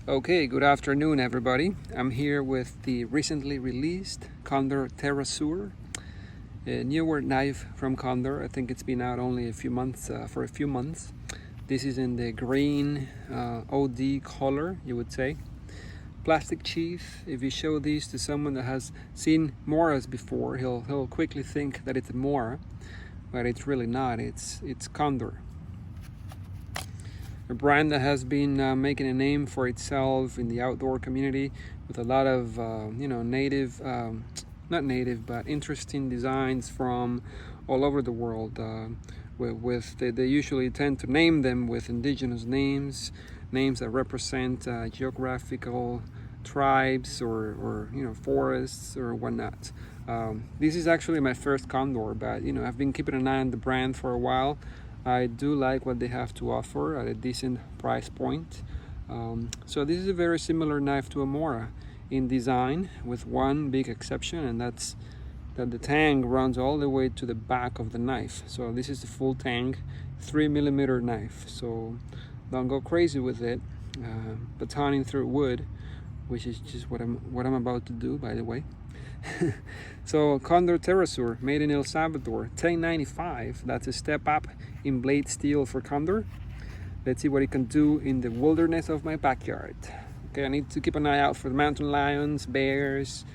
Okay, good afternoon everybody. I'm here with the recently released Condor Terrasur, a newer knife from Condor. I think it's been out only a few months. This is in the green OD color, you would say. Plastic sheath. If you show these to someone that has seen Moras before, he'll quickly think that it's a Mora, but it's really not. It's Condor. A brand that has been making a name for itself in the outdoor community with a lot of native, not native, but interesting designs from all over the world. They usually tend to name them with indigenous names that represent geographical tribes or forests or whatnot. This is actually my first Condor, but I've been keeping an eye on the brand for a while. I do like what they have to offer at a decent price point. So this is a very similar knife to a Mora in design, with one big exception, and that's that the tang runs all the way to the back of the knife. So this is the full tang, 3mm knife. So don't go crazy with it. Batoning through wood, which is just what I'm about to do, by the way. So Condor Terrasur, made in El Salvador, $10.95. That's a step up in blade steel for Condor. Let's see what it can do in the wilderness of my backyard. Okay, I need to keep an eye out for the mountain lions, bears,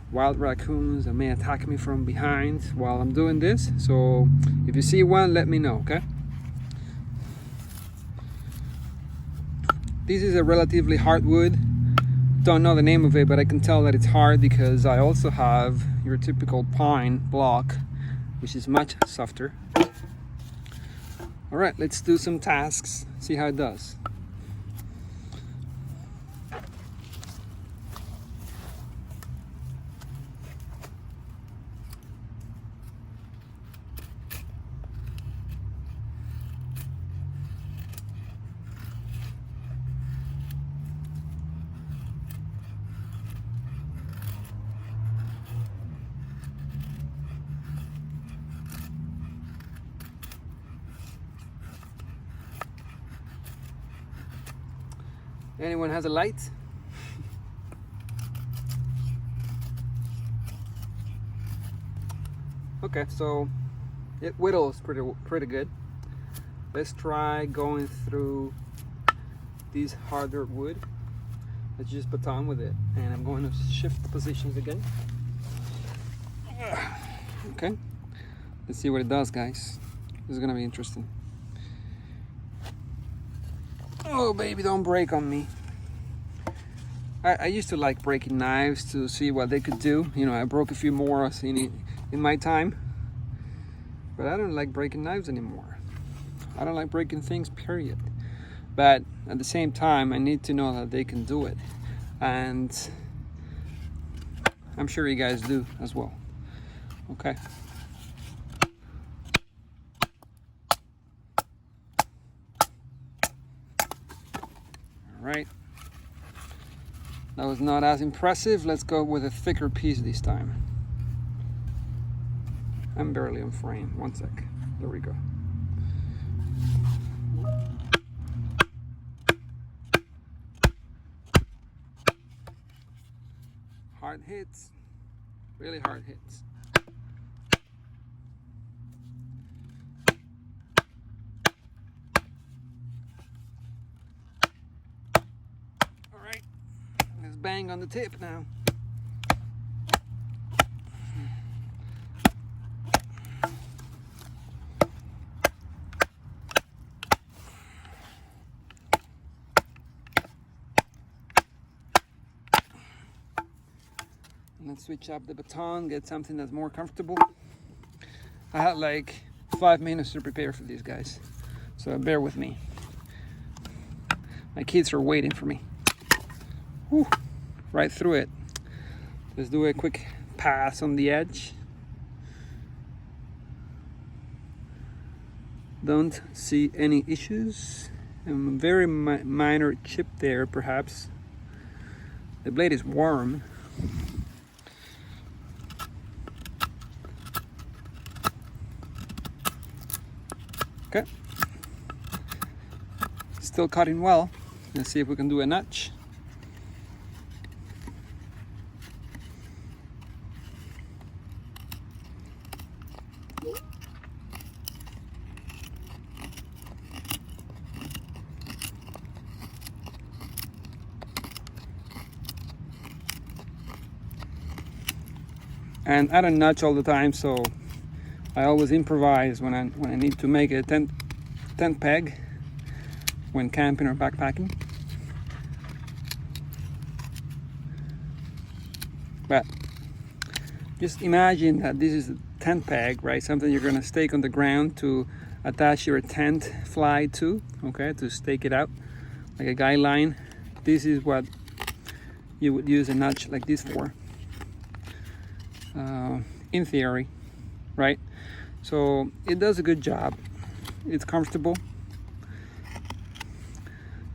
wild raccoons that may attack me from behind while I'm doing this. So if you see one, let me know, okay? This is a relatively hard wood. Don't know the name of it, but I can tell that it's hard because I also have your typical pine block, which is much softer. All right, let's do some tasks, see how it does. Anyone has a light? Okay, so it whittles pretty good. Let's try going through these harder wood. Let's just baton with it, and I'm going to shift the positions again. Okay, let's see what it does, guys. This is gonna be interesting. Oh baby, don't break on me. I used to like breaking knives to see what they could do. I broke a few Moras in my time, but I don't like breaking knives anymore. I don't like breaking things, period. But at the same time, I need to know that they can do it, and I'm sure you guys do as well. Okay. Right, that was not as impressive. Let's go with a thicker piece this time. I'm barely on frame. One sec. There we go. Hard hits, really hard hits. Bang on the tip now. Let's switch up the baton, get something that's more comfortable. I had like 5 minutes to prepare for these guys, so bear with me. My kids are waiting for me. Whew. Right through it. Let's do a quick pass on the edge. Don't see any issues. A very minor chip there, perhaps. The blade is warm. Okay. Still cutting well. Let's see if we can do a notch. And I don't notch all the time, so I always improvise when I need to make a tent peg when camping or backpacking. But just imagine that this is a tent peg, right? Something you're gonna stake on the ground to attach your tent fly to, okay, to stake it out like a guideline. This is what you would use a notch like this for, in theory, right? So it does a good job. It's comfortable.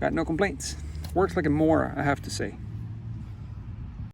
Got no complaints. Works like a Mora, I have to say.